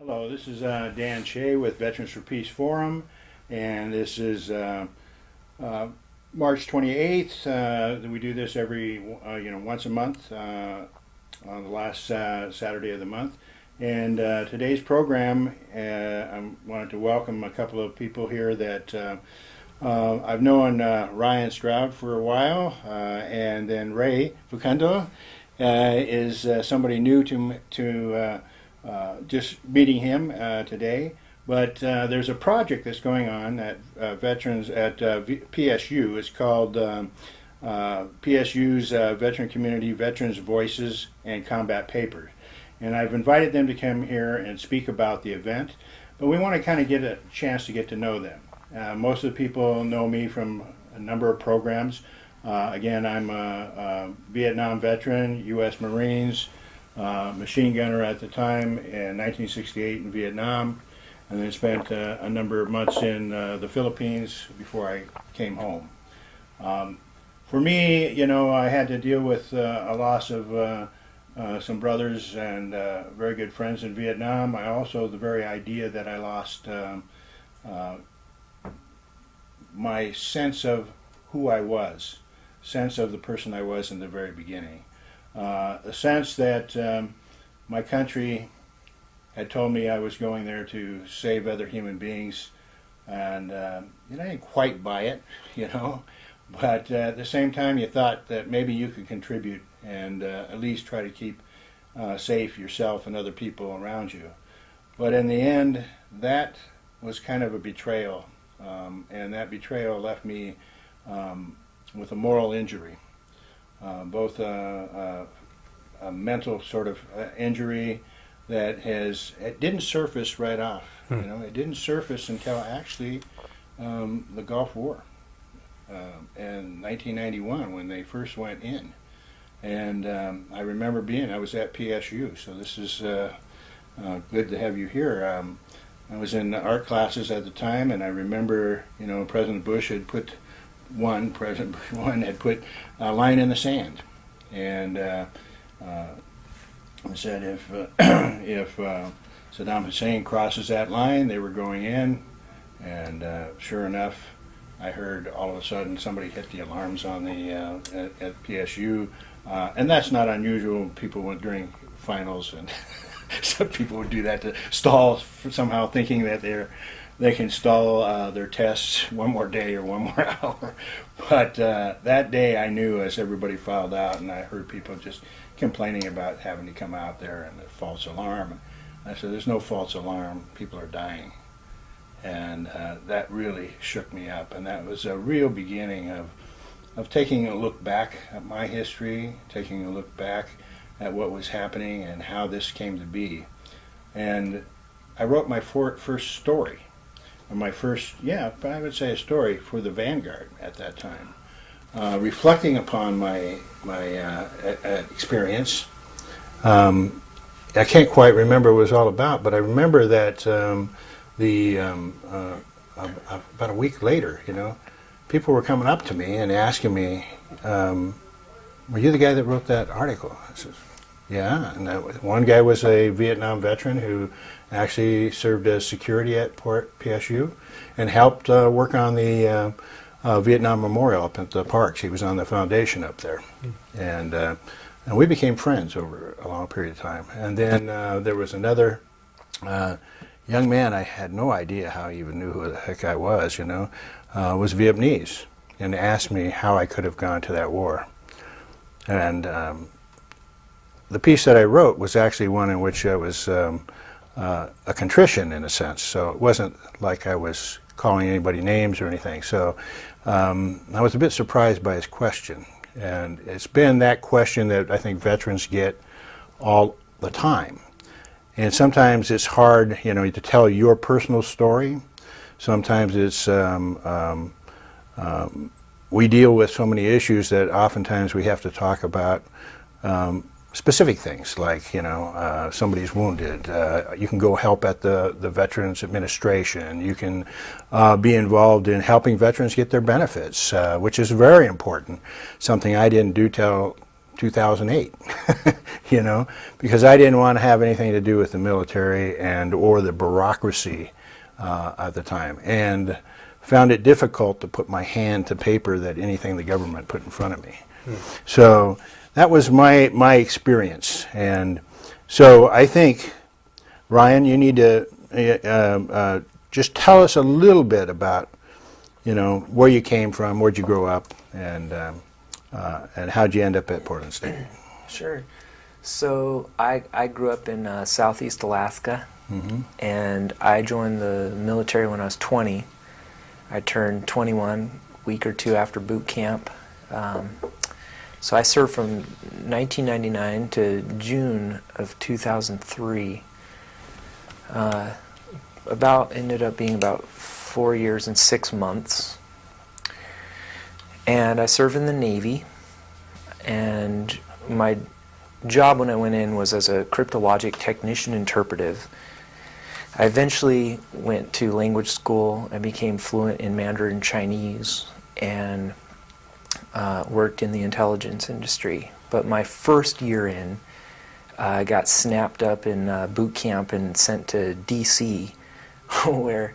Hello, this is Dan Shea with Veterans for Peace Forum, and this is March 28th. We do this every once a month on the last Saturday of the month. And today's program, I wanted to welcome a couple of people here that I've known Ryan Stroud for a while, and then Ray Facundo is somebody new to just meeting him today. But there's a project that's going on at veterans at PSU. It's called PSU's Veteran Community Veterans Voices and Combat Papers. And I've invited them to come here and speak about the event, but we want to kind of get a chance to get to know them. Most of the people know me from a number of programs. Again, I'm a Vietnam veteran, U.S. Marines, machine gunner at the time in 1968 in Vietnam, and then spent a number of months in the Philippines before I came home. For me, I had to deal with a loss of some brothers and very good friends in Vietnam. I also, the very idea that I lost my sense of who I was, sense of the person I was in the very beginning. The sense that my country had told me I was going there to save other human beings, and I didn't quite buy it, but at the same time you thought that maybe you could contribute and at least try to keep safe yourself and other people around you. But in the end, that was kind of a betrayal, and that betrayal left me with a moral injury. Both a mental sort of injury that it didn't surface right off. It didn't surface until actually the Gulf War in 1991 when they first went in. And I remember I was at PSU, so this is good to have you here. I was in art classes at the time, and I remember, President Bush had put President Bush had put a line in the sand, and said if Saddam Hussein crosses that line, they were going in. And sure enough, I heard all of a sudden somebody hit the alarms on the at PSU, and that's not unusual. People went during finals, and some people would do that to stall somehow, thinking that they can stall their tests one more day or one more hour. But that day I knew, as everybody filed out, and I heard people just complaining about having to come out there and the false alarm. I said, there's no false alarm, people are dying. And that really shook me up, and that was a real beginning of taking a look back at my history, taking a look back at what was happening and how this came to be. And I wrote my first story. I would say a story for the Vanguard at that time, reflecting upon my experience. I can't quite remember what it was all about, but I remember that about a week later, people were coming up to me and asking me, "Were you the guy that wrote that article?" I said, "Yeah." And one guy was a Vietnam veteran who actually served as security at PSU and helped work on the Vietnam Memorial up at the parks. He was on the foundation up there. And we became friends over a long period of time. And then there was another young man, I had no idea how he even knew who the heck I was, was Vietnamese, and asked me how I could have gone to that war. And the piece that I wrote was actually one in which I was a contrition, in a sense. So it wasn't like I was calling anybody names or anything. So I was a bit surprised by his question. And it's been that question that I think veterans get all the time. And sometimes it's hard, to tell your personal story. Sometimes it's we deal with so many issues that oftentimes we have to talk about specific things, like somebody's wounded. You can go help at the Veterans Administration. You can be involved in helping veterans get their benefits, which is very important. Something I didn't do till 2008, you know, because I didn't want to have anything to do with the military and or the bureaucracy at the time, and found it difficult to put my hand to paper that anything the government put in front of me. So that was my experience, and so I think, Ryan, you need to just tell us a little bit about, you know, where you came from, where'd you grow up, and how'd you end up at Portland State? Sure. So I grew up in southeast Alaska, and I joined the military when I was 20. I turned 21 a week or two after boot camp. So I served from 1999 to June of 2003. Ended up being about 4 years and 6 months. And I served in the Navy, and my job when I went in was as a cryptologic technician interpretive. I eventually went to language school and became fluent in Mandarin Chinese, and worked in the intelligence industry. But my first year in, I got snapped up in boot camp and sent to D.C., where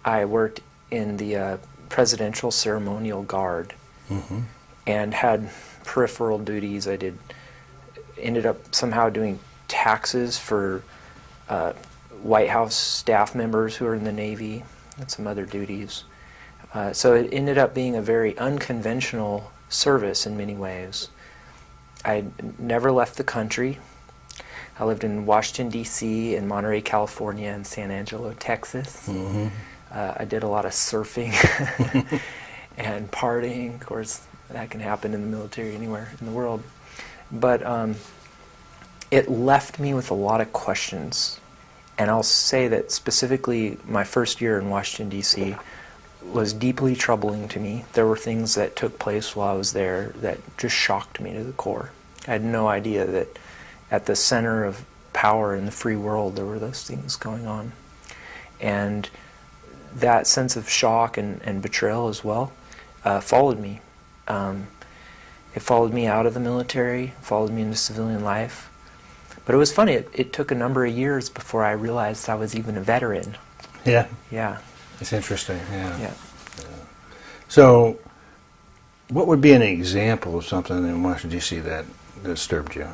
I worked in the Presidential Ceremonial Guard, and had peripheral duties. I ended up somehow doing taxes for White House staff members who are in the Navy, and some other duties. So it ended up being a very unconventional service in many ways. I never left the country. I lived in Washington, D.C., in Monterey, California, and San Angelo, Texas. I did a lot of surfing and partying. Of course, that can happen in the military anywhere in the world. But it left me with a lot of questions. And I'll say that specifically my first year in Washington, D.C. was deeply troubling to me. There were things that took place while I was there that just shocked me to the core. I had no idea that at the center of power in the free world there were those things going on. And that sense of shock and betrayal as well followed me. It followed me out of the military, followed me into civilian life. But it was funny, it took a number of years before I realized I was even a veteran. Yeah. Yeah. It's interesting, yeah. Yeah. So, what would be an example of something in Washington, D.C. that disturbed you?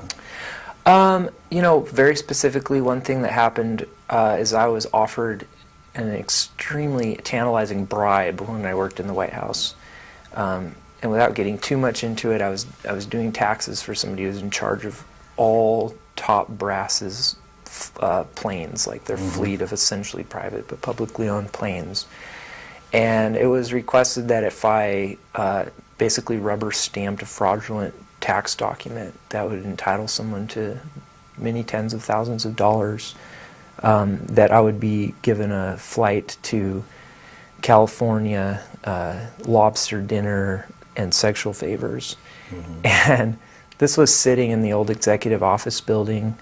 You know, very specifically, one thing that happened is I was offered an extremely tantalizing bribe when I worked in the White House. And without getting too much into it, I was doing taxes for somebody who was in charge of all top brass's planes, like their fleet of essentially private but publicly owned planes. And it was requested that if I basically rubber stamped a fraudulent tax document that would entitle someone to many tens of thousands of dollars, that I would be given a flight to California, lobster dinner, and sexual favors. And this was sitting in the old executive office building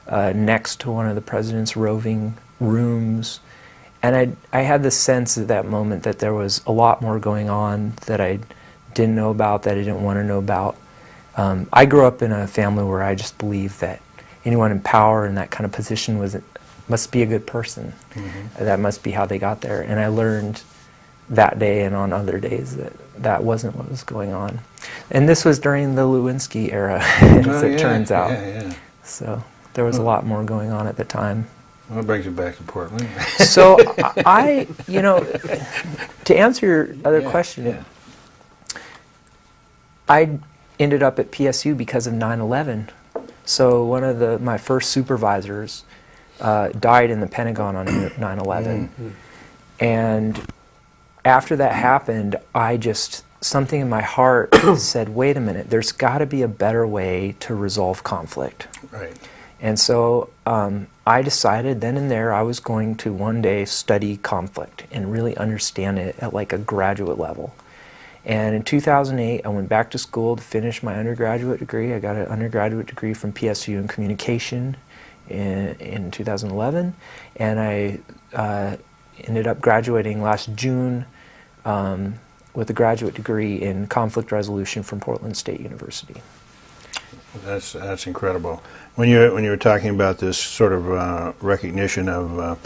next to one of the president's roving rooms. And I had the sense at that moment that there was a lot more going on that I didn't know about, that I didn't want to know about. I grew up in a family where I just believed that anyone in power in that kind of position must be a good person. That must be how they got there. And I learned that day and on other days that wasn't what was going on. And this was during the Lewinsky era, as it turns out. So there was a lot more going on at the time. Well, that brings you back to Portland. So I, you know, to answer your other question, I ended up at PSU because of 9/11. So one of my first supervisors died in the Pentagon on 9/11. And after that happened, something in my heart said, wait a minute, there's got to be a better way to resolve conflict. Right. And so I decided then and there I was going to one day study conflict and really understand it at like a graduate level. And in 2008, I went back to school to finish my undergraduate degree. I got an undergraduate degree from PSU in communication in 2011, and I ended up graduating last June with a graduate degree in conflict resolution from Portland State University. That's incredible. When you were talking about this sort of recognition of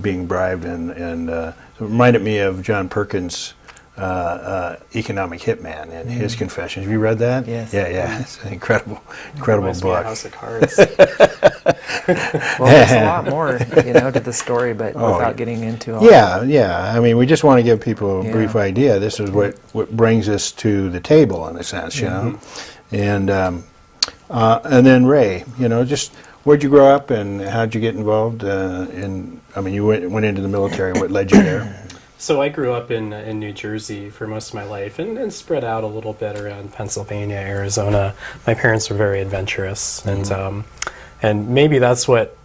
being bribed and it reminded me of John Perkins' Economic Hitman and his confessions. Have you read that? Yes. Yeah. It's an incredible Reminds me of book. House of Cards. Well, there's a lot more, to the story, but without getting into all Yeah. I mean, we just want to give people a brief idea. This is what brings us to the table, in a sense, you know. And then Ray, just where'd you grow up and how'd you get involved you went into the military. What led you there? So I grew up in New Jersey for most of my life and spread out a little bit around Pennsylvania, Arizona. My parents were very adventurous, and maybe that's what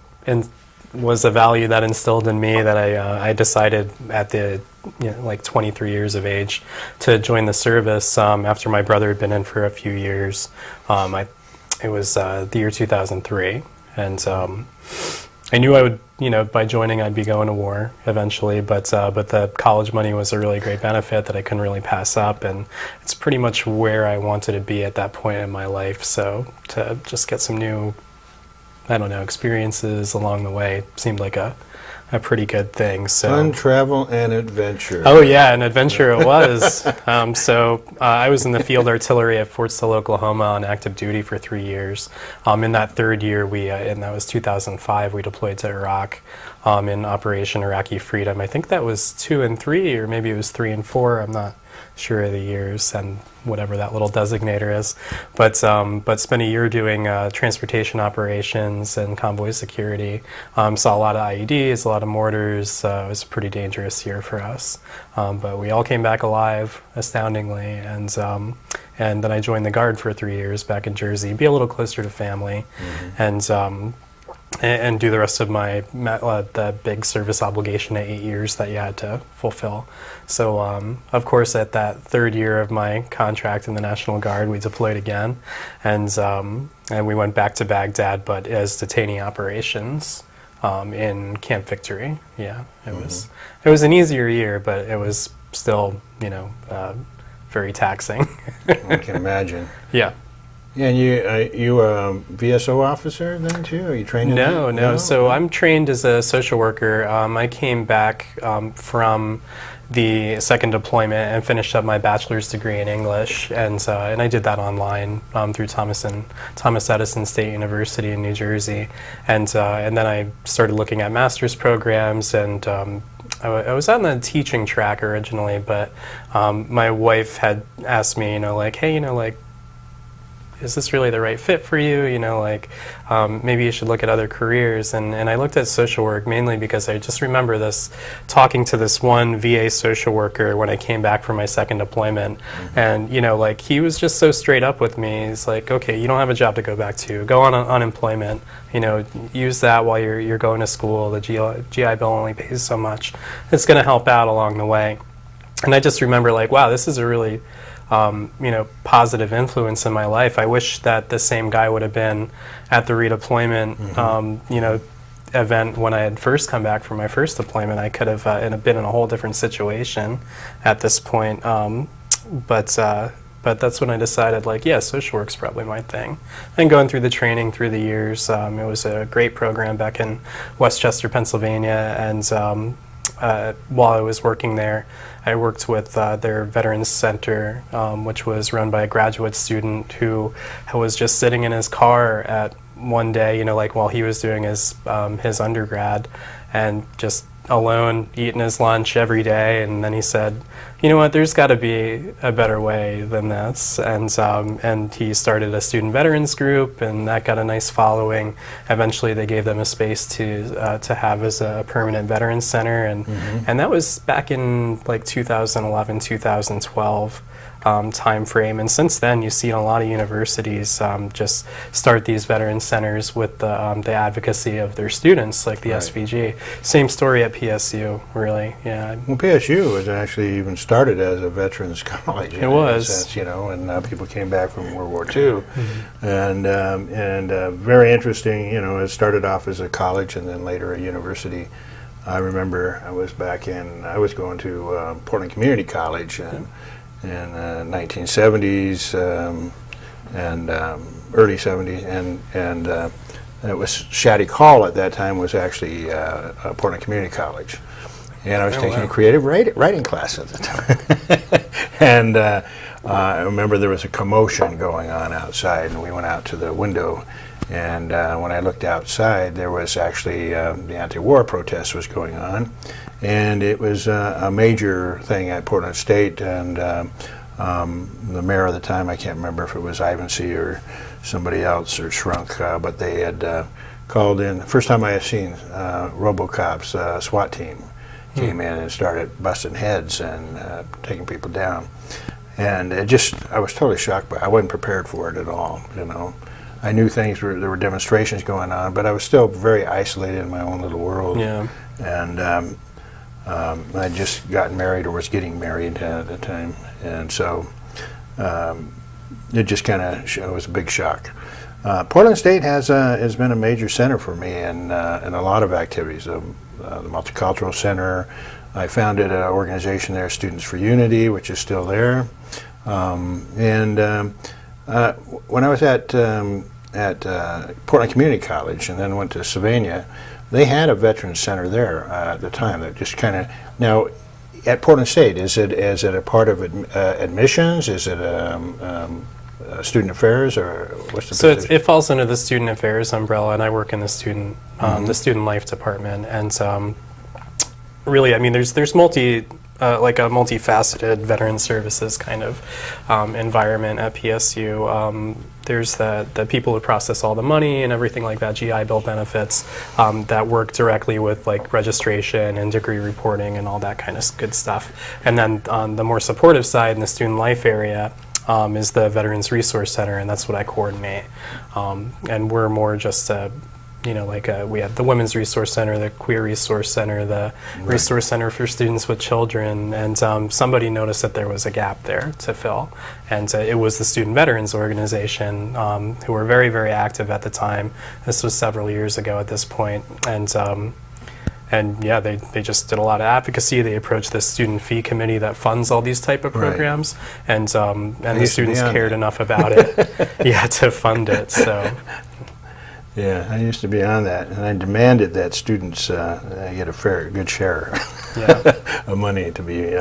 was a value that instilled in me that I decided at the 23 years of age to join the service after my brother had been in for a few years. It was the year 2003, and I knew I would, by joining I'd be going to war eventually, but the college money was a really great benefit that I couldn't really pass up, and it's pretty much where I wanted to be at that point in my life. So to just get some new, experiences along the way seemed like a pretty good thing. So Fun, travel, and adventure. Oh yeah, an adventure it was. I was in the field artillery at Fort Sill, Oklahoma on active duty for 3 years. In that third year, and that was 2005, we deployed to Iraq in Operation Iraqi Freedom. I think that was 2 and 3, or maybe it was 3 and 4. I'm not sure of the years and whatever that little designator is, but spent a year doing transportation operations and convoy security. Saw a lot of IEDs, a lot of mortars. It was a pretty dangerous year for us, but we all came back alive, astoundingly, and then I joined the Guard for 3 years back in Jersey, be a little closer to family, and do the rest of my the big service obligation at 8 years that you had to fulfill. So of course at that third year of my contract in the National Guard, we deployed again, and we went back to Baghdad, but as detainee operations in Camp Victory. Yeah, it was an easier year, but it was still very taxing. I can imagine. Yeah. Yeah, and you a VSO officer then too? Are you trained? No. So I'm trained as a social worker. I came back from the second deployment and finished up my bachelor's degree in English, and I did that online through Thomas Edison State University in New Jersey, and then I started looking at master's programs, and I was on the teaching track originally, but my wife had asked me, hey, is this really the right fit for you? Maybe you should look at other careers. And I looked at social work mainly because I just remember talking to this one VA social worker when I came back from my second deployment. And, he was just so straight up with me. He's like, okay, you don't have a job to go back to. Go on unemployment. Use that while you're going to school. The GI Bill only pays so much. It's going to help out along the way. And I just remember wow, this is a really positive influence in my life. I wish that the same guy would have been at the redeployment, event when I had first come back from my first deployment. I could have been in a whole different situation at this point. But that's when I decided, social work's probably my thing. And going through the training through the years, it was a great program back in Westchester, Pennsylvania, and while I was working there, I worked with their Veterans Center, which was run by a graduate student who was just sitting in his car at one day, while he was doing his undergrad, and just alone eating his lunch every day. And then he said, you know what, there's got to be a better way than this. And he started a student veterans group, and that got a nice following. Eventually they gave them a space to have as a permanent veterans center, and that was back in 2011, 2012 time frame. And since then you've seen a lot of universities just start these veteran centers with the advocacy of their students, like the SVG. Same story at PSU, really. Yeah. Well, PSU was actually even started as a veterans college. It was, sense, and people came back from World War II, and very interesting. It started off as a college and then later a university. I remember I was going to Portland Community College in the 1970s, and early 70s, and it was Shady Hall at that time was actually Portland Community College. And I was taking a creative writing class at the time. And I remember there was a commotion going on outside, and we went out to the window. And when I looked outside, there was actually the anti-war protest was going on. And it was a major thing at Portland State. And the mayor at the time, I can't remember if it was Ivancy or somebody else or Shrunk, but they had called in. First time I had seen RoboCop's SWAT team came in and started busting heads and taking people down. And I was totally shocked by it. I wasn't prepared for it at all, you know. I knew there were demonstrations going on, but I was still very isolated in my own little world. Yeah. And I'd just gotten married or was getting married at the time. And so it just kind of was a big shock. Portland State has been a major center for me in a lot of activities. The Multicultural Center. I founded an organization there, Students for Unity, which is still there. When I was at Portland Community College and then went to Sylvania, they had a veterans center there at the time. That just kind of now at Portland State, is it a part of admissions? Is it student affairs, or what's the position? It falls under the student affairs umbrella, and I work in the student life department. And really, I mean, there's a multifaceted veteran services kind of environment at PSU. There's the people who process all the money and everything like that, GI Bill benefits, that work directly with like registration and degree reporting and all that kind of good stuff. And then on the more supportive side in the student life area is the Veterans Resource Center, and that's what I coordinate. And we're more just we have the Women's Resource Center, the Queer Resource Center, the Resource Center for Students with Children, and somebody noticed that there was a gap there to fill. And it was the Student Veterans Organization, who were very, very active at the time. This was several years ago at this point. And yeah, they just did a lot of advocacy. They approached the student fee committee that funds all these type of programs, and the students cared enough about it, to fund it. So. Yeah, I used to be on that, and I demanded that students get a good share of money to be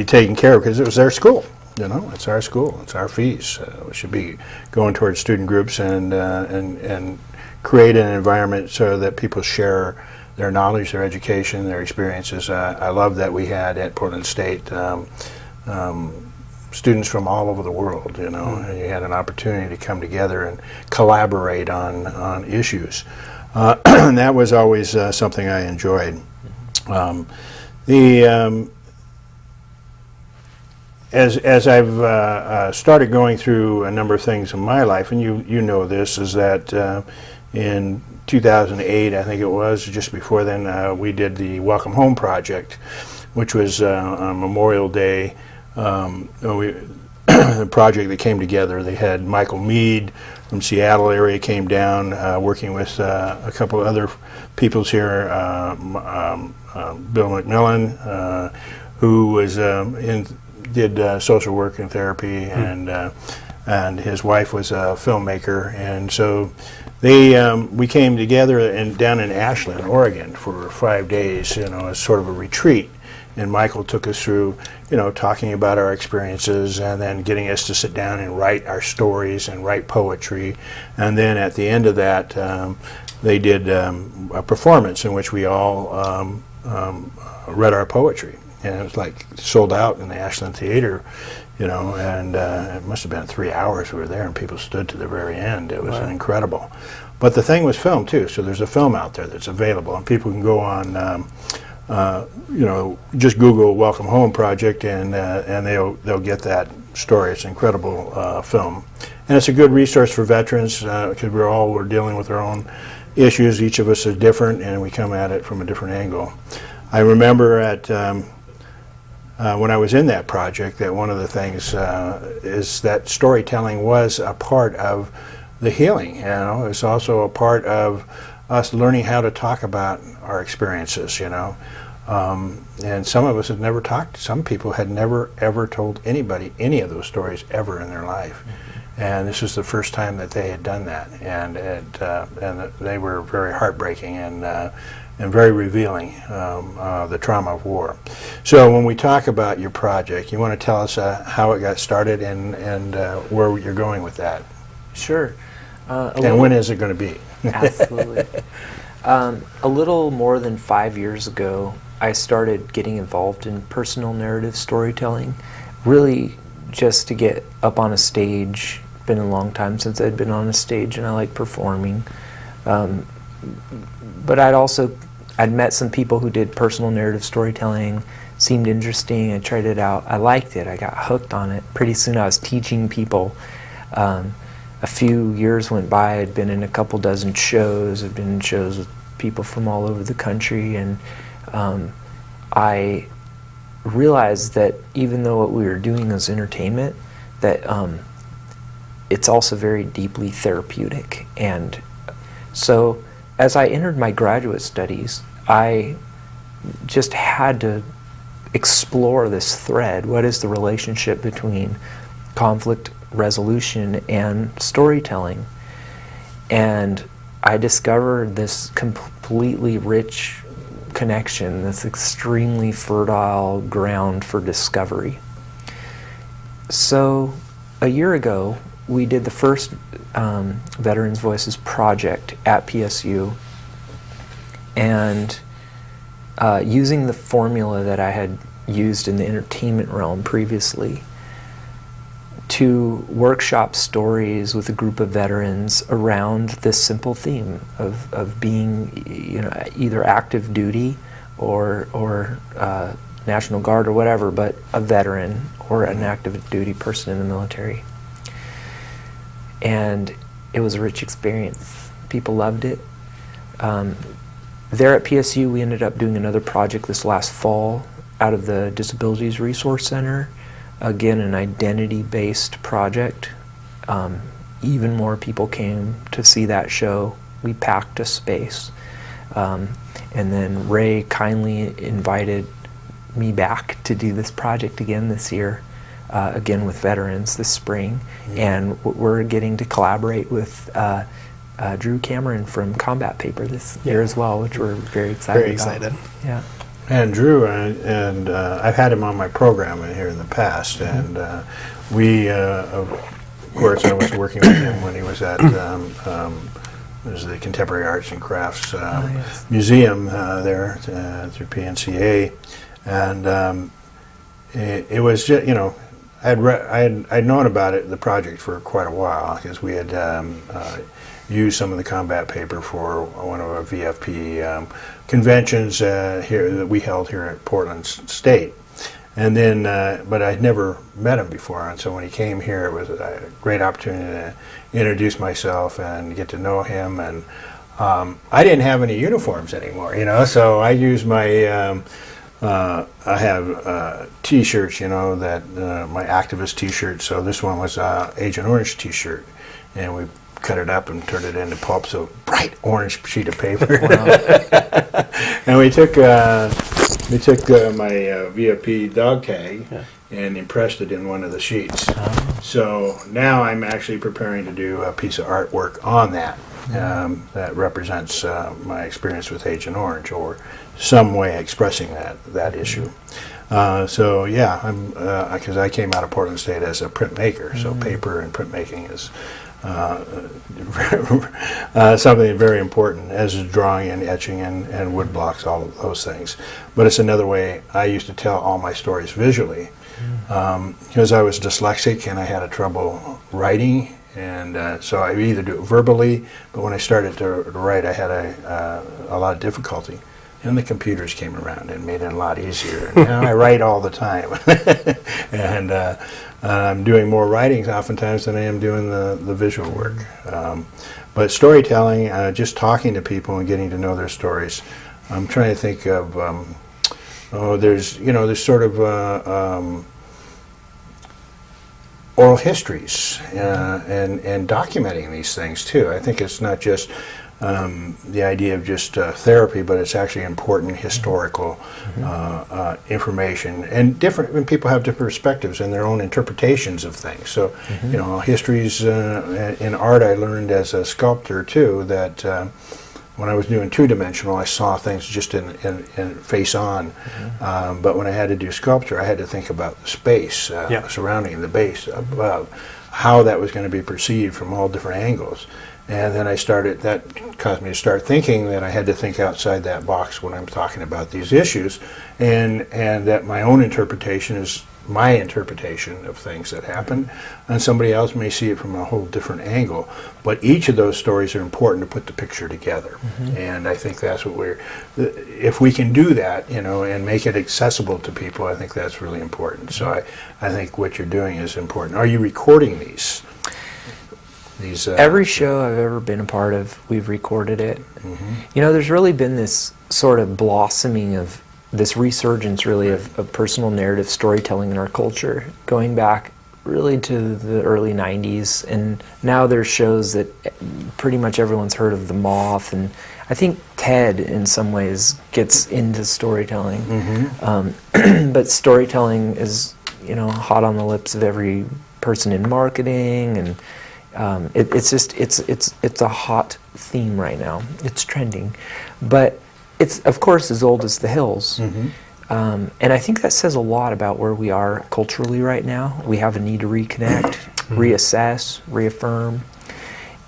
taken care of, because it was their school. You know, it's our school, it's our fees. We should be going towards student groups and create an environment so that people share their knowledge, their education, their experiences. I love that we had at Portland State students from all over the world, you know, and you had an opportunity to come together and collaborate on issues. And that was always something I enjoyed. As I've started going through a number of things in my life, and you know this, is that in 2008, I think it was, just before then, we did the Welcome Home Project, which was on Memorial Day. The project that came together, they had Michael Mead from Seattle area came down, working with a couple of other peoples here, Bill McMillan, who was did social work and therapy, and his wife was a filmmaker, and so we came together down in Ashland, Oregon, for 5 days, you know, as sort of a retreat. And Michael took us through, you know, talking about our experiences, and then getting us to sit down and write our stories and write poetry. And then at the end of that, they did a performance in which we all read our poetry. And it was like sold out in the Ashland Theater, you know, and it must have been 3 hours we were there, and people stood to the very end. It was incredible. But the thing was filmed too, so there's a film out there that's available, and people can go on, you know, just Google Welcome Home Project, and they'll get that story. It's an incredible film, and it's a good resource for veterans, because we're dealing with our own issues. Each of us is different, and we come at it from a different angle. I remember when I was in that project, that one of the things is that storytelling was a part of the healing. You know, it's also a part of us learning how to talk about our experiences, you know. And some of us had never talked. Some people had never, ever told anybody any of those stories ever in their life. And this was the first time that they had done that, and they were very heartbreaking and very revealing, the trauma of war. So when we talk about your project, you want to tell us how it got started and where you're going with that. Sure. And when is it going to be? Absolutely. A little more than 5 years ago, I started getting involved in personal narrative storytelling, really just to get up on a stage. Been a long time since I'd been on a stage, and I like performing. But I'd met some people who did personal narrative storytelling, seemed interesting. I tried it out. I liked it. I got hooked on it. Pretty soon I was teaching people. A few years went by. I'd been in a couple dozen shows. I'd been in shows with people from all over the country, and I realized that even though what we were doing was entertainment, that it's also very deeply therapeutic. And so as I entered my graduate studies, I just had to explore this thread. What is the relationship between conflict resolution and storytelling? And I discovered this completely rich connection, this extremely fertile ground for discovery. So a year ago, we did the first Veterans Voices project at PSU, and using the formula that I had used in the entertainment realm previously, to workshop stories with a group of veterans around this simple theme of being, either active duty or National Guard or whatever, but a veteran or an active duty person in the military. And it was a rich experience. People loved it. There at PSU, we ended up doing another project this last fall out of the Disabilities Resource Center. Again, an identity-based project. Even more people came to see that show. We packed a space. And then Ray kindly invited me back to do this project again this year, again with veterans this spring. And we're getting to collaborate with Drew Cameron from Combat Paper this year as well, which we're very excited Very about. excited. Yeah. And Drew, and I've had him on my program here in the past, and we, of course, I was working with him when he was at there's the Contemporary Arts and Crafts Museum there through PNCA, and it was just, I'd known about it, the project, for quite a while, because we had used some of the combat paper for one of our VFP conventions here that we held here at Portland State. And then, but I'd never met him before, and so when he came here, it was a great opportunity to introduce myself and get to know him. And I didn't have any uniforms anymore, so I used my I have T-shirts, that my activist T-shirt. So this one was Agent Orange T-shirt, and we cut it up and turned it into pulp, so bright orange sheet of paper. And we took my VFP dog tag and impressed it in one of the sheets. So now I'm actually preparing to do a piece of artwork on that that represents my experience with Agent Orange, or some way expressing that issue. So yeah, I'm because I came out of Portland State as a printmaker, so paper and printmaking is something very important, as is drawing and etching and wood blocks, all of those things. But it's another way I used to tell all my stories visually, because I was dyslexic and I had a trouble writing, and so I either do it verbally, but when I started to write, I had a lot of difficulty. And the computers came around and made it a lot easier. And now I write all the time. And I'm doing more writings oftentimes than I am doing the visual work. But storytelling, just talking to people and getting to know their stories. I'm trying to think of, there's sort of oral histories and documenting these things too. I think it's not just the idea of just therapy, but it's actually important historical information. And people have different perspectives and their own interpretations of things. So, histories in art, I learned as a sculptor too, that when I was doing two-dimensional, I saw things just in face on. But when I had to do sculpture, I had to think about the space surrounding the base, about how that was going to be perceived from all different angles. And then that caused me to start thinking that I had to think outside that box when I'm talking about these issues, and that my own interpretation is my interpretation of things that happen, and somebody else may see it from a whole different angle. But each of those stories are important to put the picture together. And I think that's what if we can do that, and make it accessible to people, I think that's really important. So I think what you're doing is important. Are you recording these? Every show I've ever been a part of, we've recorded it. There's really been this sort of blossoming of this resurgence, really, of personal narrative storytelling in our culture, going back really to the early 90s. And now there's shows that pretty much everyone's heard of, The Moth, and I think Ted, in some ways, gets into storytelling. But storytelling is, hot on the lips of every person in marketing, and it's a hot theme right now. It's trending, but it's of course as old as the hills. And I think that says a lot about where we are culturally right now. We have a need to reconnect, reassess, reaffirm,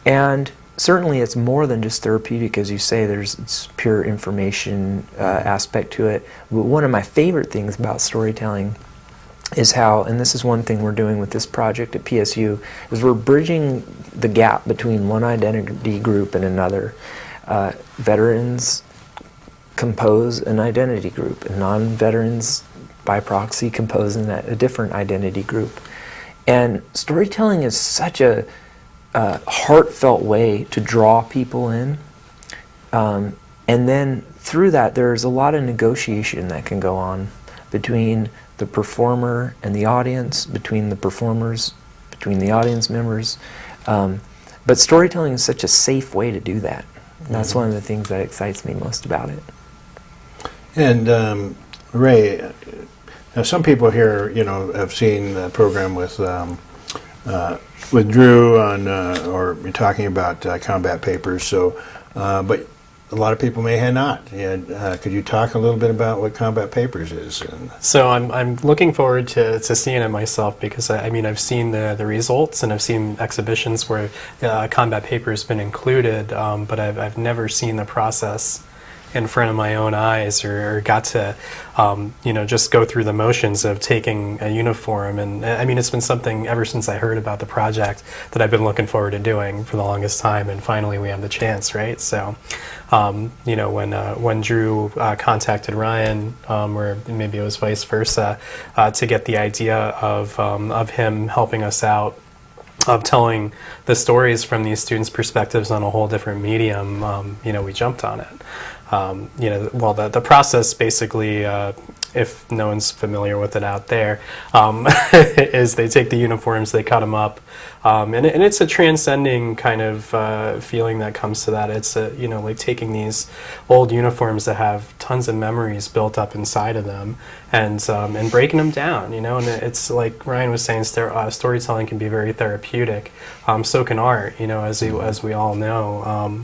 and certainly it's more than just therapeutic, as you say. It's pure information aspect to it. But one of my favorite things about storytelling is how, and this is one thing we're doing with this project at PSU, is we're bridging the gap between one identity group and another. Veterans compose an identity group, and non-veterans by proxy compose a different identity group. And storytelling is such a heartfelt way to draw people in. And then through that, there's a lot of negotiation that can go on between the performer and the audience, between the performers, between the audience members. But storytelling is such a safe way to do that. And that's one of the things that excites me most about it. And Ray, now some people here, have seen the program with Drew on, or you're talking about combat papers. So, but a lot of people may have not. And, could you talk a little bit about what combat papers is? So I'm looking forward to seeing it myself, because I've seen the results, and I've seen exhibitions where combat paper has been included, but I've never seen the process in front of my own eyes, or got to just go through the motions of taking a uniform. And it's been something ever since I heard about the project that I've been looking forward to doing for the longest time, and finally we have the chance, right? So when Drew contacted Ryan, or maybe it was vice versa, to get the idea of him helping us out, of telling the stories from these students' perspectives on a whole different medium, we jumped on it. The process basically, if no one's familiar with it out there, is they take the uniforms, they cut them up, and it's a transcending kind of feeling that comes to that. It's like taking these old uniforms that have tons of memories built up inside of them, and breaking them down. And it's like Ryan was saying, storytelling can be very therapeutic. So can art. As we all know.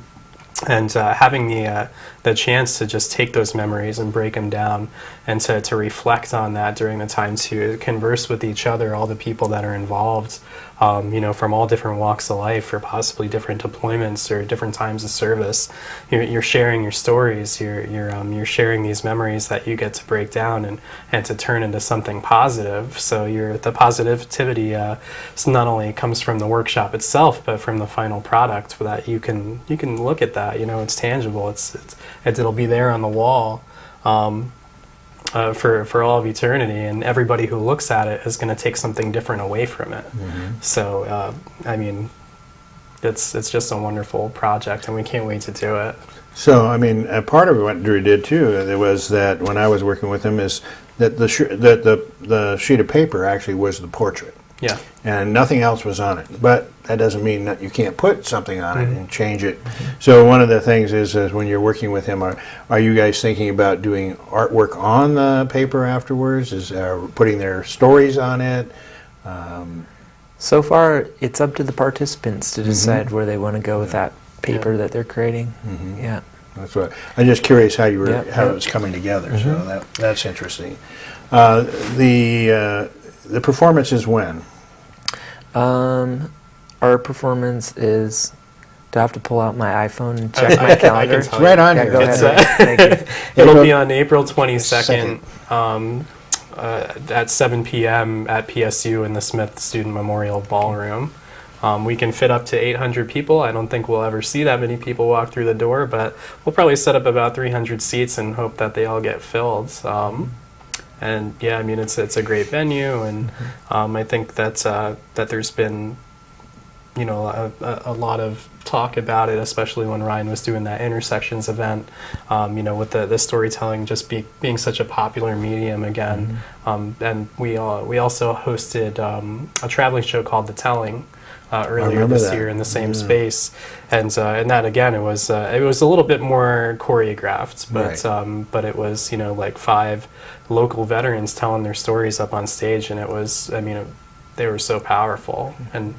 And having the chance to just take those memories and break them down, and to reflect on that during the time, to converse with each other, all the people that are involved, from all different walks of life, or possibly different deployments or different times of service. You're sharing your stories. You're sharing these memories that you get to break down and to turn into something positive. So the positivity not only comes from the workshop itself, but from the final product, that you can look at that. It's tangible. It'll be there on the wall. For all of eternity, and everybody who looks at it is going to take something different away from it. So, it's just a wonderful project, and we can't wait to do it. So, a part of what Drew did too, was that when I was working with him, is that the sheet of paper actually was the portrait. Yeah. And nothing else was on it. But that doesn't mean that you can't put something on it and change it. So one of the things is when you're working with him, are you guys thinking about doing artwork on the paper afterwards? Is putting their stories on it? So far, it's up to the participants to decide where they want to go with that paper that they're creating. Yeah. That's what I'm just curious how you were how it was coming together. So that's interesting. The performance is when? Our performance is. Do I have to pull out my iPhone and check my calendar? It's right on here. Go ahead. Thank you. It'll be on April 22nd at 7 p.m. at PSU in the Smith Student Memorial Ballroom. We can fit up to 800 people. I don't think we'll ever see that many people walk through the door, but we'll probably set up about 300 seats and hope that they all get filled. And yeah, I mean, it's a great venue, and I think that there's been, you know, a lot of talk about it, especially when Ryan was doing that Intersections event, you know, with the storytelling just being such a popular medium again. And we also hosted a traveling show called The Telling earlier this year in the same space, and that again it was a little bit more choreographed, but it was, you know, like 5 local veterans telling their stories up on stage, and it was, I mean, they were so powerful, and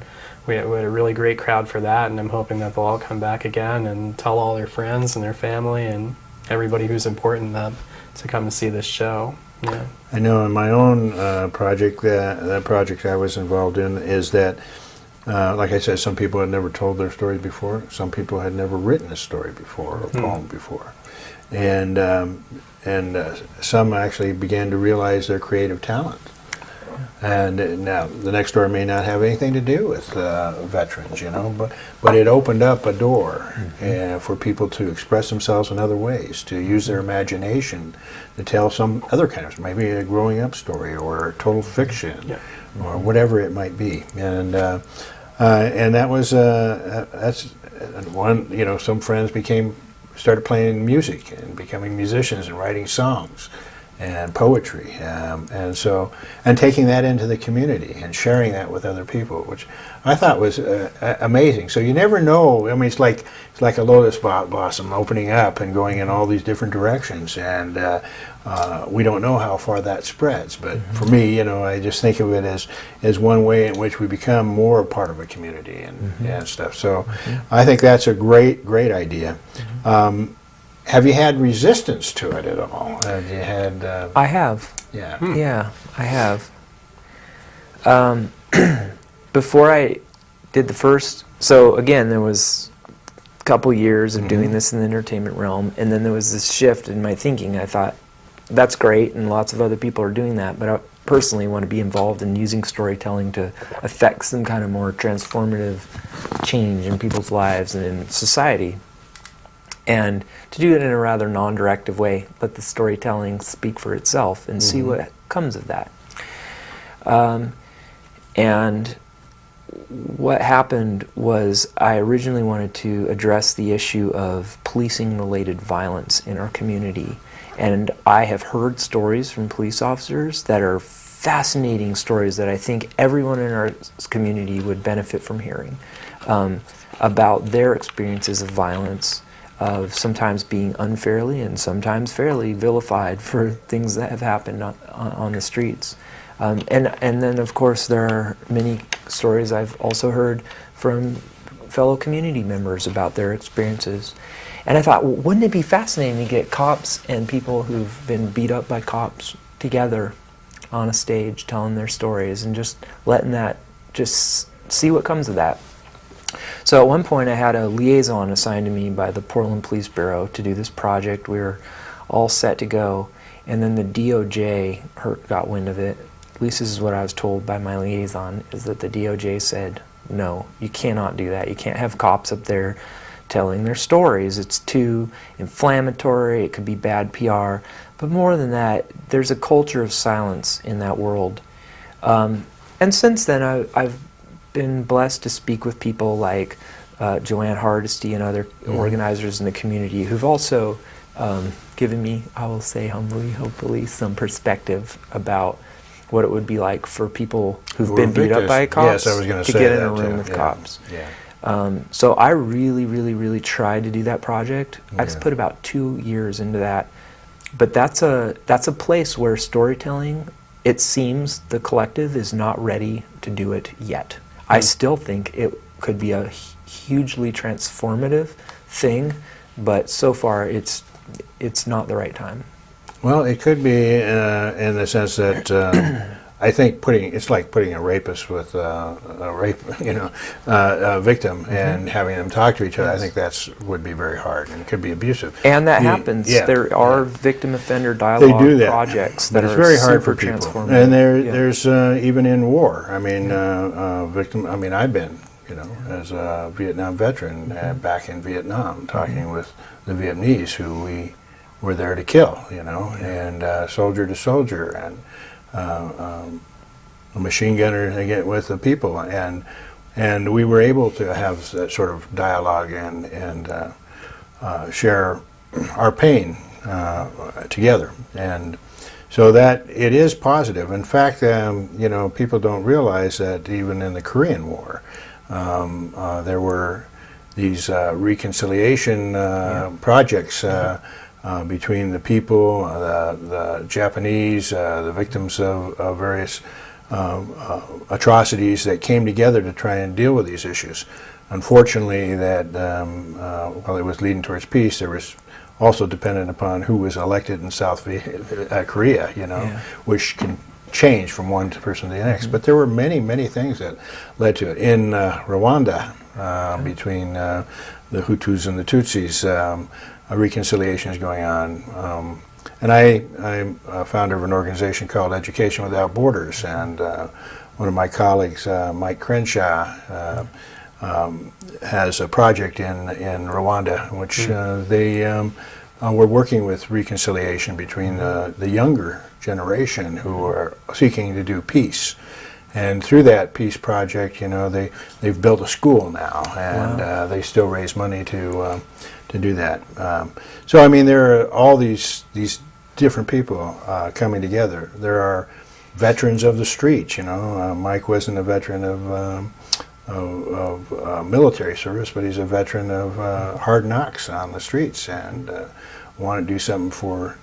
we had a really great crowd for that, and I'm hoping that they'll all come back again and tell all their friends and their family and everybody who's important to come and see this show. Yeah. I know in my own project, that project I was involved in is that, like I said, some people had never told their stories before. Some people had never written a story before or a poem before. And some actually began to realize their creative talent. And now the next story may not have anything to do with veterans, you know, but it opened up a door for people to express themselves in other ways, to use their imagination to tell some other kind of, maybe a growing up story or total fiction or whatever it might be. And that was that's one. You know, some friends started playing music and becoming musicians and writing songs and poetry, and taking that into the community and sharing that with other people, which I thought was amazing. So you never know. I mean, it's like a lotus blossom opening up and going in all these different directions, and we don't know how far that spreads. But for me, you know, I just think of it as one way in which we become more a part of a community and stuff. So I think that's a great idea. Have you had resistance to it at all? Have you had? I have. Yeah. Yeah, I have. Before I did the first, so again, there was a couple years of doing this in the entertainment realm, and then there was this shift in my thinking. I thought, that's great, and lots of other people are doing that, but I personally want to be involved in using storytelling to affect some kind of more transformative change in people's lives and in society. And to do it in a rather non-directive way, let the storytelling speak for itself and see what comes of that. And what happened was I originally wanted to address the issue of policing-related violence in our community. And I have heard stories from police officers that are fascinating stories that I think everyone in our community would benefit from hearing, about their experiences of violence, of sometimes being unfairly and sometimes fairly vilified for things that have happened on the streets. And then, of course, there are many stories I've also heard from fellow community members about their experiences. And I thought, well, wouldn't it be fascinating to get cops and people who've been beat up by cops together on a stage telling their stories and just letting that, just see what comes of that. So at one point I had a liaison assigned to me by the Portland Police Bureau to do this project. We were all set to go, and then the DOJ got wind of it. At least this is what I was told by my liaison, is that the DOJ said, no, you cannot do that. You can't have cops up there telling their stories. It's too inflammatory, it could be bad PR. But more than that, there's a culture of silence in that world. And since then I've been blessed to speak with people like Joanne Hardesty and other organizers in the community who've also given me, I will say humbly, hopefully, some perspective about what it would be like for people who've Who been were beat up victims. by cops Yes, I was gonna to say get in a that, room too. with Yeah. cops. Yeah. So I really, really, really tried to do that project. I Yeah. put about 2 years into that. But that's a place where storytelling, it seems the collective is not ready to do it yet. I still think it could be a hugely transformative thing, but so far it's not the right time. Well, it could be in the sense that I think it's like putting a rapist with a victim and having them talk to each other. I think would be very hard and could be abusive. And that happens. Yeah. There are victim offender They dialogue do that. projects But that it's are very hard super for people. transformative. And Yeah. there's even in war. I mean, victim. I mean, I've been, as a Vietnam veteran back in Vietnam, talking with the Vietnamese who we were there to kill. And soldier to soldier, and a machine gunner again with the people, and we were able to have that sort of dialogue and share our pain together, and so that it is positive. In fact, people don't realize that even in the Korean War, there were these reconciliation projects between the people, the Japanese, the victims of various atrocities that came together to try and deal with these issues. Unfortunately, that while it was leading towards peace, there was also dependent upon who was elected in South Korea, which can change from one person to the next. But there were many, many things that led to it. In Rwanda, between the Hutus and the Tutsis, a reconciliation is going on. And I'm a founder of an organization called Education Without Borders, and one of my colleagues, Mike Crenshaw, has a project in Rwanda in which they were working with reconciliation between the younger generation who are seeking to do peace. And through that peace project, they've built a school now, and they still raise money to do that. So I mean, there are all these different people coming together. There are veterans of the streets. Mike wasn't a veteran of military service, but he's a veteran of hard knocks on the streets, and want to do something for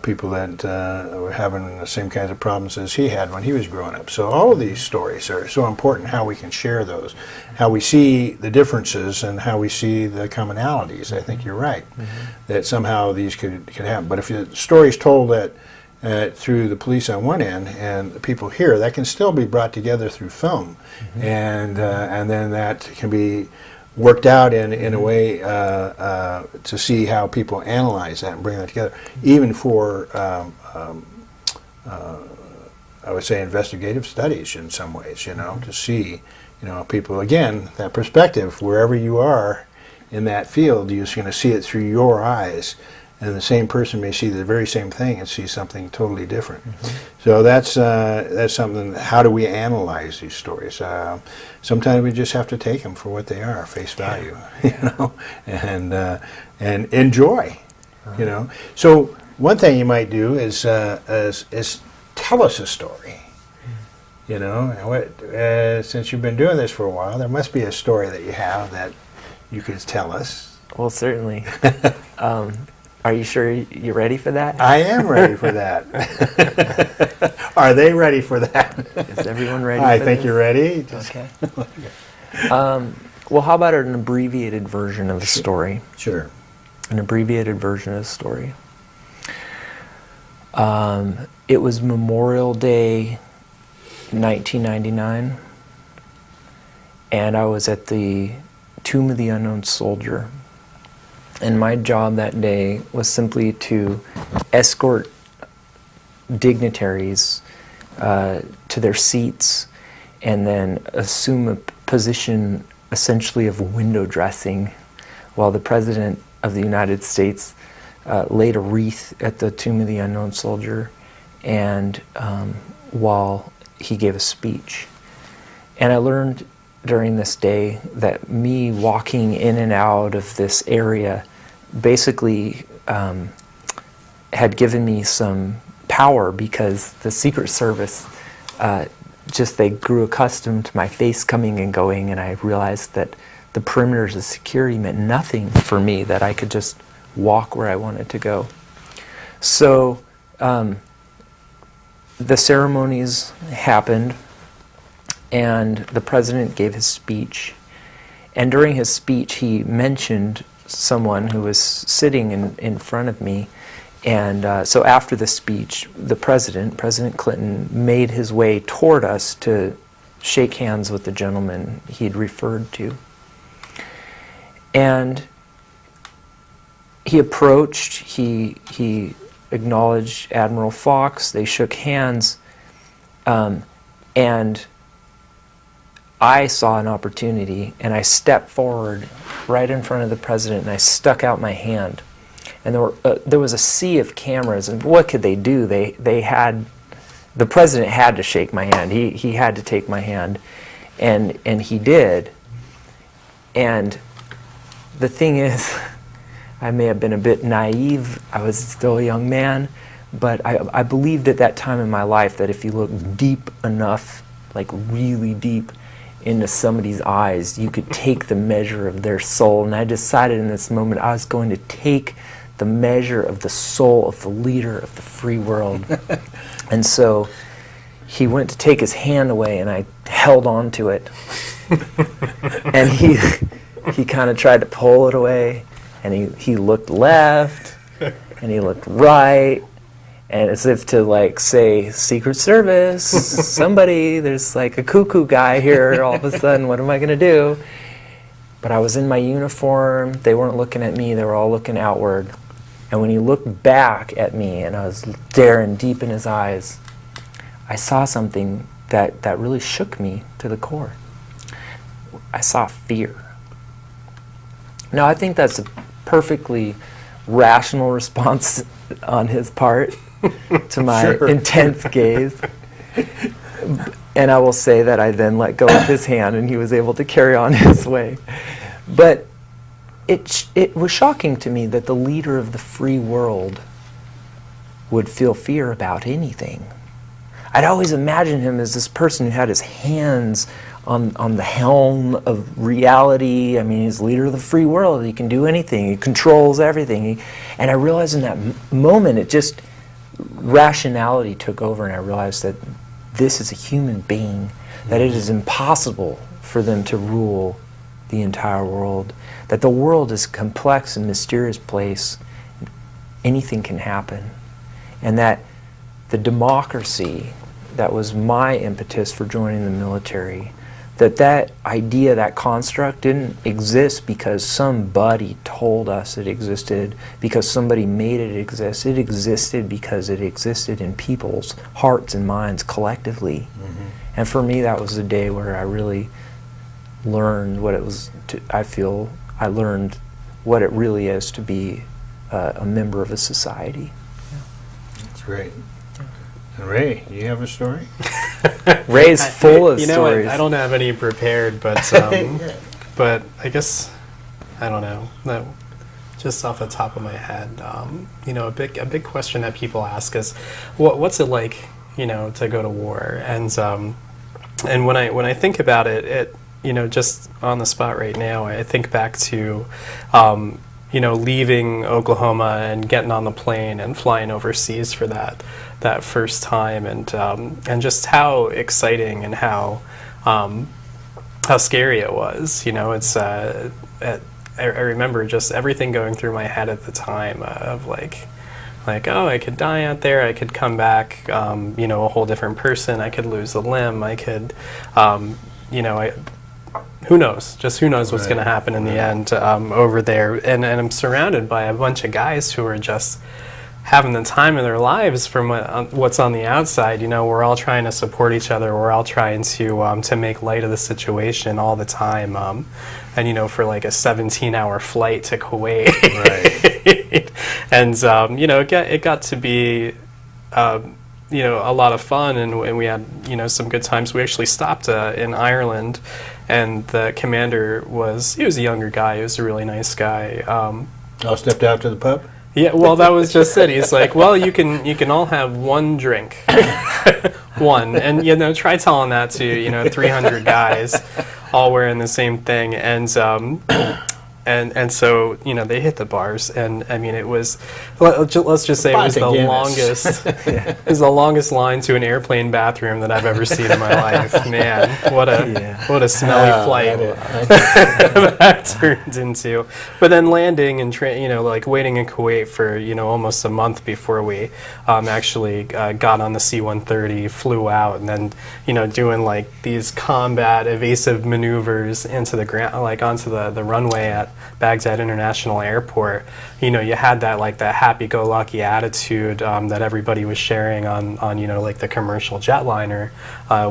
people that were having the same kinds of problems as he had when he was growing up. So all of these stories are so important, how we can share those, how we see the differences and how we see the commonalities. I think you're right, that somehow these could happen. But if the story is told through the police on one end and the people here, that can still be brought together through film, and then that can be worked out in a way to see how people analyze that and bring that together, even for I would say investigative studies in some ways, to see people, again, that perspective, wherever you are in that field, you're going to see it through your eyes, and the same person may see the very same thing and see something totally different. So that's something. How do we analyze these stories? Sometimes we just have to take them for what they are, face value, and enjoy, So one thing you might do is tell us a story. Since you've been doing this for a while, there must be a story that you have that you could tell us. Well, certainly. Are you sure you're ready for that? I am ready for that. Are they ready for that? Is everyone ready I for think this? you're ready. Okay. Well, how about an abbreviated version of the story? Sure. An abbreviated version of the story. It was Memorial Day 1999, and I was at the Tomb of the Unknown Soldier. And my job that day was simply to escort dignitaries to their seats and then assume a position essentially of window dressing while the President of the United States laid a wreath at the Tomb of the Unknown Soldier, and while he gave a speech. And I learned during this day that me walking in and out of this area basically had given me some cower because the Secret Service they grew accustomed to my face coming and going, and I realized that the perimeters of security meant nothing for me, that I could just walk where I wanted to go. So the ceremonies happened, and the president gave his speech. And during his speech, he mentioned someone who was sitting in front of me. And so after the speech, the President Clinton, made his way toward us to shake hands with the gentleman he'd referred to. And he approached, he acknowledged Admiral Fox, they shook hands, and I saw an opportunity, and I stepped forward right in front of the President, and I stuck out my hand. And there was a sea of cameras, and what could they do? The President had to shake my hand. He had to take my hand, and he did. And the thing is, I may have been a bit naive. I was still a young man, but I believed at that time in my life that if you look deep enough, like really deep, into somebody's eyes, you could take the measure of their soul. And I decided in this moment I was going to take the measure of the soul of the leader of the free world. And so he went to take his hand away, and I held on to it. And he kind of tried to pull it away, and he looked left, and he looked right, and as if to like say, Secret Service, somebody, there's like a cuckoo guy here all of a sudden, what am I going to do? But I was in my uniform, they weren't looking at me, they were all looking outward. And when he looked back at me and I was staring deep in his eyes, I saw something that really shook me to the core. I saw fear. Now, I think that's a perfectly rational response on his part to my intense gaze. And I will say that I then let go of his hand and he was able to carry on his way. But it was shocking to me that the leader of the free world would feel fear about anything. I'd always imagined him as this person who had his hands on the helm of reality. I mean, he's leader of the free world. He can do anything. He controls everything. And I realized in that moment, it just, rationality took over, and I realized that this is a human being, that it is impossible for them to rule the entire world, that the world is a complex and mysterious place. Anything can happen. And that the democracy that was my impetus for joining the military, that idea, that construct didn't exist because somebody told us it existed, because somebody made it exist. It existed because it existed in people's hearts and minds collectively. Mm-hmm. And for me, that was the day where I really learned what it was I learned what it really is to be a member of a society. Yeah. That's great. And Ray, do you have a story? Ray's full of stories. I don't have any prepared, but but I guess I don't know. No, just off the top of my head, a big question that people ask is, what's it like, to go to war? And when I think about it, just on the spot right now, I think back to leaving Oklahoma and getting on the plane and flying overseas for that first time, and just how exciting and how scary it was. I remember just everything going through my head at the time of like, oh, I could die out there, I could come back, a whole different person, I could lose a limb, I could, who knows? Just who knows what's going to happen in the end over there. And I'm surrounded by a bunch of guys who are just having the time of their lives from what's on the outside. We're all trying to support each other. We're all trying to make light of the situation all the time. And, for like a 17-hour flight to Kuwait. Right. And, it got to be, a lot of fun, and we had, some good times. We actually stopped in Ireland, and the commander he was a younger guy. He was a really nice guy. Stepped out to the pub? Yeah, well, that was just it. He's like, well, you can all have one drink, one, and try telling that to 300 guys, all wearing the same thing, and so they hit the bars, and I mean it was, let's just say it was the longest, it was the longest line to an airplane bathroom that I've ever seen in my life. Man, what a smelly flight that turned into. But then landing and like waiting in Kuwait for almost a month before we actually got on the C-130, flew out, and then doing like these combat evasive maneuvers into the ground, like onto the runway at Baghdad International Airport. You had that happy-go-lucky attitude that everybody was sharing on like the commercial jetliner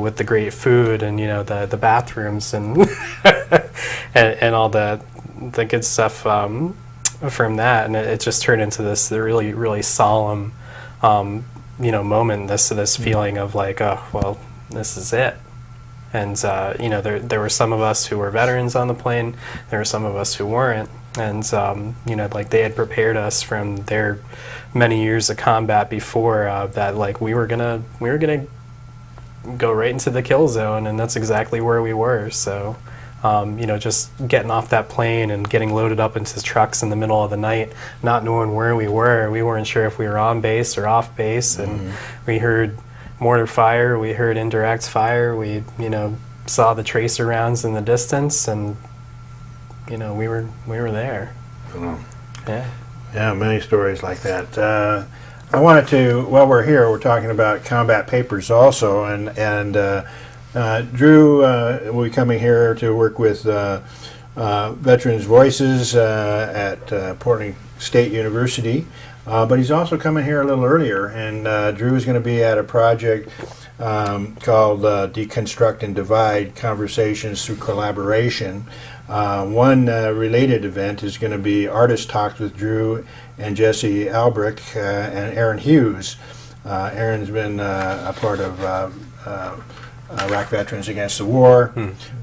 with the great food and the bathrooms and and all the good stuff from that, and it just turned into this really, really solemn moment, this feeling of like, oh well, this is it. And there were some of us who were veterans on the plane. There were some of us who weren't, and like they had prepared us from their many years of combat before that, like we were gonna go right into the kill zone, and that's exactly where we were. So just getting off that plane and getting loaded up into trucks in the middle of the night, not knowing where we weren't sure if we were on base or off base, and we heard mortar fire, we heard indirect fire, we saw the tracer rounds in the distance, and we were there. Yeah, many stories like that. I wanted to, while we're here, we're talking about combat papers also, and Drew will be coming here to work with Veterans Voices at Portland State University. But he's also coming here a little earlier, and Drew is going to be at a project called Deconstruct and Divide, Conversations Through Collaboration. One related event is going to be Artist Talks with Drew and Jesse Albrecht and Aaron Hughes. Aaron's been a part of Iraq Veterans Against the War,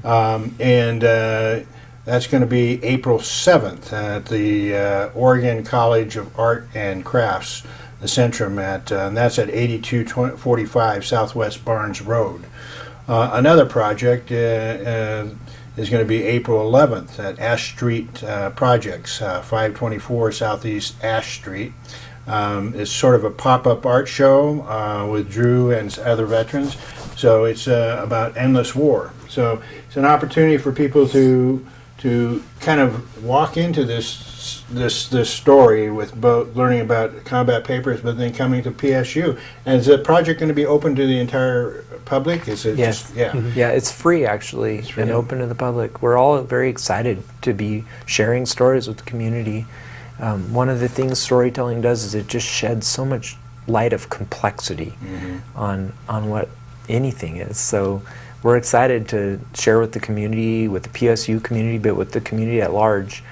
and that's going to be April 7th at the Oregon College of Art and Crafts, the Centrum, and that's at 8245 Southwest Barnes Road. Another project is going to be April 11th at Ash Street Projects, 524 Southeast Ash Street. It's sort of a pop-up art show with Drew and other veterans. So it's about endless war. So it's an opportunity for people to kind of walk into this story with both learning about combat papers, but then coming to PSU. And is the project going to be open to the entire public? Is it? Yes. Yeah, it's free actually, and open to the public. We're all very excited to be sharing stories with the community. One of the things storytelling does is it just sheds so much light of complexity on what anything is. So we're excited to share with the community, with the PSU community, but with the community at large,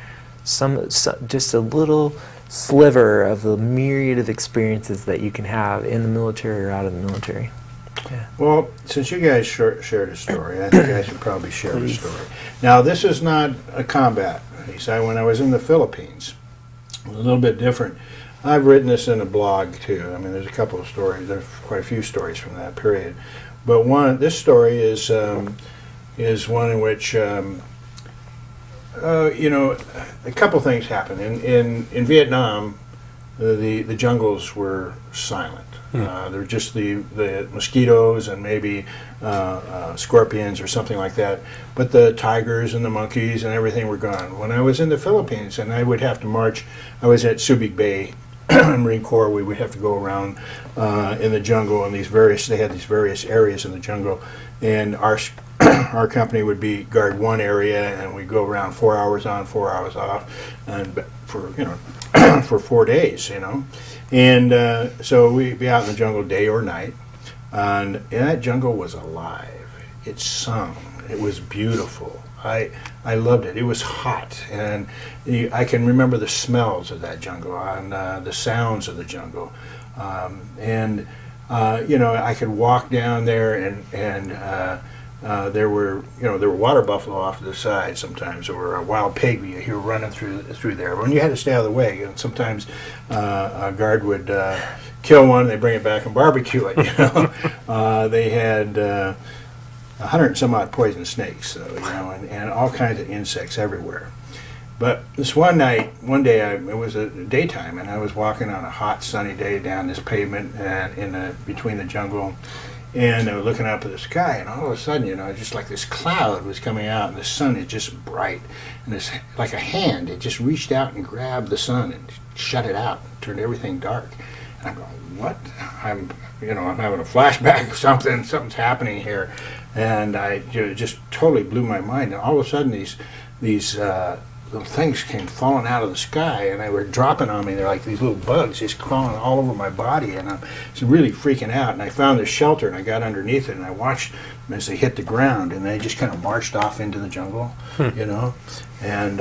some just a little sliver of the myriad of experiences that you can have in the military or out of the military. Yeah. Well, since you guys shared a story, I think I should probably share a story. Now, this is not a combat piece. When I was in the Philippines, a little bit different. I've written this in a blog too. I mean, there's a couple of stories. There's quite a few stories from that period. But this story is one in which a couple things happened. In Vietnam, the jungles were silent. There were just the mosquitoes and maybe scorpions or something like that. But the tigers and the monkeys and everything were gone. When I was in the Philippines and I would have to march, I was at Subic Bay, Marine Corps. We would have to go around in the jungle, and they had these various areas in the jungle, and our company would guard one area, and we'd go around 4 hours on, 4 hours off, and for 4 days, and so we'd be out in the jungle day or night, and that jungle was alive. It sung. It was beautiful. I loved it. It was hot, and I can remember the smells of that jungle and the sounds of the jungle, and I could walk down there and there were water buffalo off to the side sometimes, or a wild pig you hear running through there. When you had to stay out of the way, and sometimes a guard would kill one, they bring it back and barbecue it. They had 100 and some odd poison snakes, and all kinds of insects everywhere. But this one day, it was a daytime, and I was walking on a hot, sunny day down this pavement and between the jungle, and I was looking up at the sky, and all of a sudden, just like this cloud was coming out, and the sun is just bright, and it's like a hand. It just reached out and grabbed the sun and shut it out, turned everything dark. And I'm going, what? I'm having a flashback of something. Something's happening here, and it just totally blew my mind. And all of a sudden, these little things came falling out of the sky, and they were dropping on me. They're like these little bugs just crawling all over my body, and I was really freaking out. And I found this shelter, and I got underneath it, and I watched them as they hit the ground, and they just kind of marched off into the jungle, And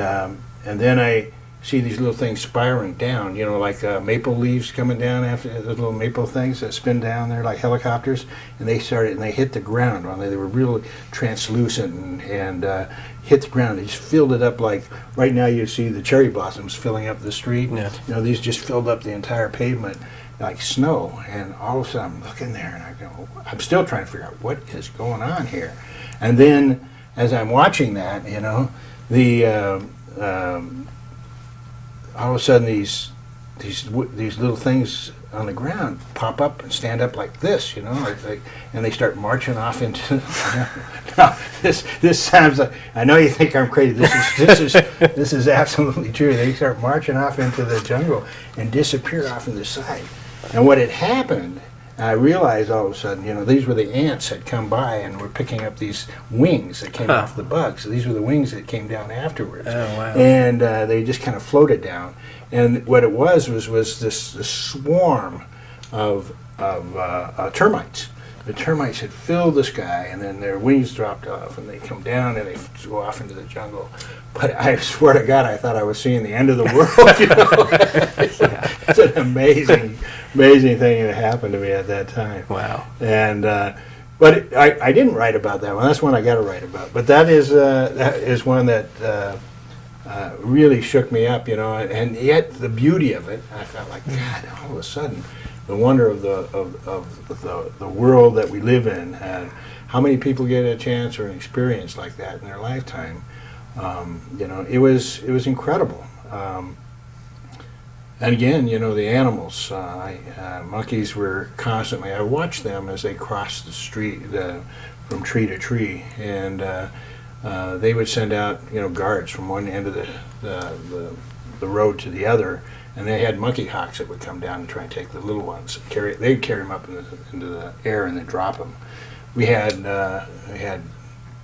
then I see these little things spiraling down, like maple leaves coming down after the little maple things that spin down there like helicopters, and they hit the ground. They were really translucent and hit the ground. They just filled it up like right now you see the cherry blossoms filling up the street. Yeah. These just filled up the entire pavement like snow. And all of a sudden I'm looking there and I go, I'm still trying to figure out what is going on here. And then as I'm watching that, all of a sudden these little things on the ground pop up and stand up like this, and they start marching off into. Now, this sounds like, I know you think I'm crazy. This is absolutely true. They start marching off into the jungle and disappear off in the side. And what had happened, I realized all of a sudden, these were the ants that come by and were picking up these wings that came off the bugs. So these were the wings that came down afterwards. Oh, wow. And they just kind of floated down. And what it was this swarm of termites. The termites had filled the sky, and then their wings dropped off, and they come down and they go off into the jungle. But I swear to God, I thought I was seeing the end of the world. It's an amazing thing that happened to me at that time. Wow. And but I didn't write about that one. That's one I got to write about. But that is one that really shook me up, And yet the beauty of it, I felt like, God, all of a sudden, the wonder of the world that we live in, and how many people get a chance or an experience like that in their lifetime. It was incredible. And again, the animals, monkeys were constantly, I watched them as they crossed the street from tree to tree, and they would send out, guards from one end of the road to the other, and they had monkey hawks that would come down and try and take the little ones. They'd carry them up into the air and then drop them. We had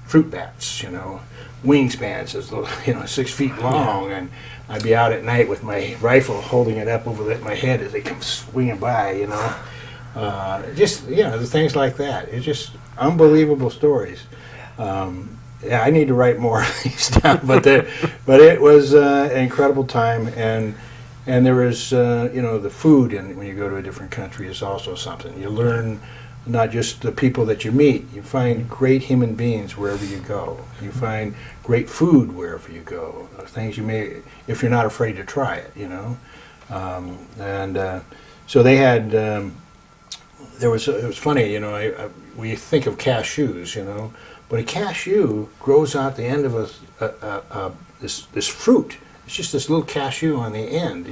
fruit bats, wingspans as little, 6 feet long, and I'd be out at night with my rifle holding it up over my head as they come swinging by, the things like that. It's just unbelievable stories. I need to write more of these down, but it was an incredible time, and there was the food, and when you go to a different country is also something. You learn not just the people that you meet. You find great human beings wherever you go. You find great food wherever you go. Things you may, if you're not afraid to try it, so they had. It was funny, we think of cashews, but a cashew grows out the end of this fruit. It's just this little cashew on the end,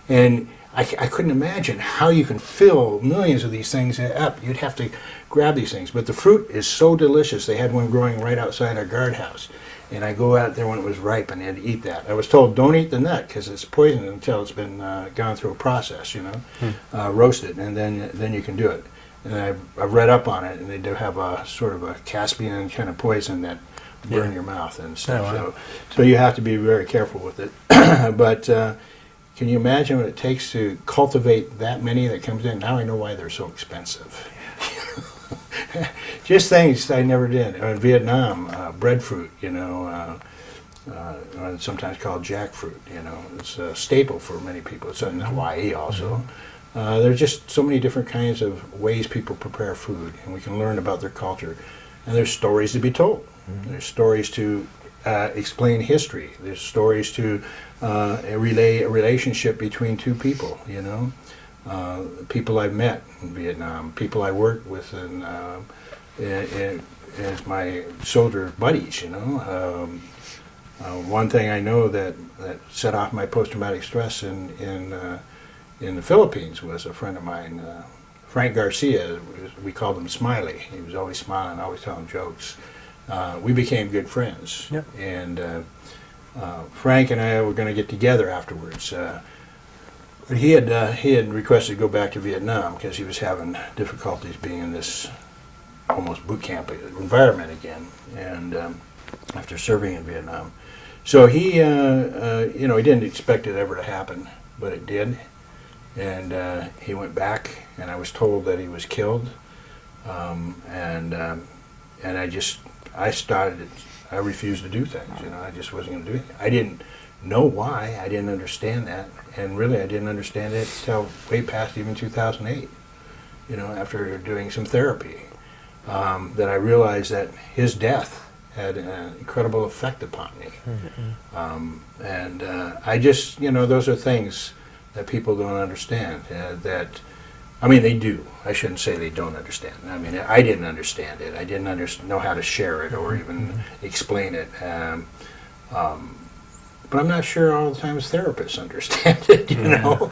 and I couldn't imagine how you can fill millions of these things up. You'd have to grab these things, but the fruit is so delicious. They had one growing right outside our guardhouse, and I go out there when it was ripe and I'd eat that. I was told don't eat the nut because it's poison until it's been gone through a process, roasted, and then you can do it. And I've read up on it, and they do have a sort of a Caspian kind of poison that burn your mouth and stuff. Oh, wow. So you have to be very careful with it. But can you imagine what it takes to cultivate that many that comes in? Now I know why they're so expensive. Just things I never did. In Vietnam, breadfruit, sometimes called jackfruit. It's a staple for many people. It's in Hawaii also. There's just so many different kinds of ways people prepare food, and we can learn about their culture. And there's stories to be told. There's stories to explain history. There's stories to relay a relationship between two people, you know. People I've met in Vietnam, people I worked with as my soldier buddies, you know. One thing I know that set off my post-traumatic stress in the Philippines was a friend of mine, Frank Garcia. We called him Smiley. He was always smiling, always telling jokes. We became good friends. Yep. And Frank and I were going to get together afterwards. But he had requested to go back to Vietnam because he was having difficulties being in this almost boot camp environment again, and after serving in Vietnam. So he, you know, he didn't expect it ever to happen, but it did. And he went back, and I was told that he was killed. And I refused to do things. You know, I just wasn't going to do it. I didn't know why. I didn't understand that, and really, I didn't understand it until way past even 2008. You know, after doing some therapy, that I realized that his death had an incredible effect upon me. And I just, you know, those are things that people don't understand. That, I mean, they do. I shouldn't say they don't understand. I mean, I didn't understand it. I didn't know how to share it or even explain it. But I'm not sure all the times therapists understand it, you know.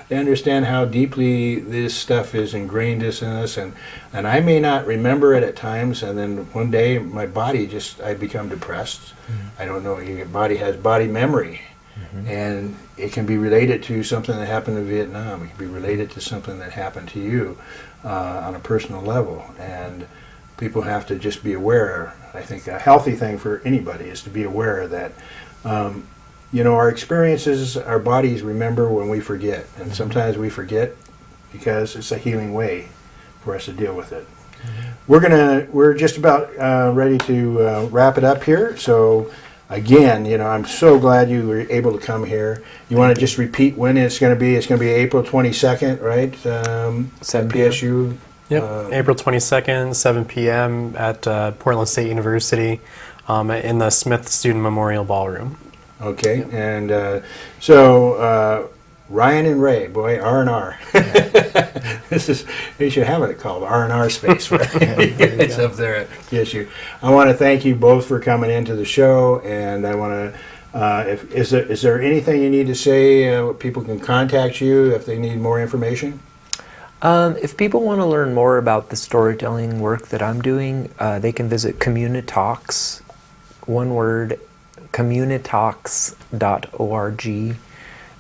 They understand how deeply this stuff is ingrained in us, and I may not remember it at times, and then one day my body I become depressed. I don't know, your body has body memory, and it can be related to something that happened in Vietnam. It can be related to something that happened to you on a personal level, and people have to just be aware. I think a healthy thing for anybody is to be aware that you know, our experiences, our bodies remember when we forget, and sometimes we forget because it's a healing way for us to deal with it. We're just about ready to wrap it up here. So again, you know, I'm so glad you were able to come here. You want to just repeat when it's going to be? It's going to be April 22nd, right? 7 p.m. PSU. Yep, April 22nd, 7 p.m. at Portland State University in the Smith Student Memorial Ballroom. Okay, and so Ryan and Ray, boy, R&R. They should have it called R&R Space, right? It's up there at PSU. I want to thank you both for coming into the show, and I want to, is there anything you need to say? People can contact you if they need more information? If people want to learn more about the storytelling work that I'm doing, they can visit CommuniTalks, one word, CommuniTalks.org.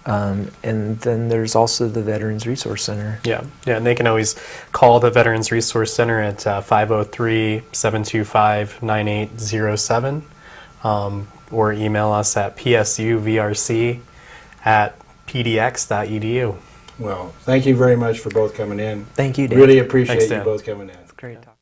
And then there's also the Veterans Resource Center. Yeah, and they can always call the Veterans Resource Center at 503-725-9807 or email us at psuvrc@pdx.edu. Well, thank you very much for both coming in. Thank you, Dan. Really appreciate Thanks, you Dan. both coming in. It's great talk.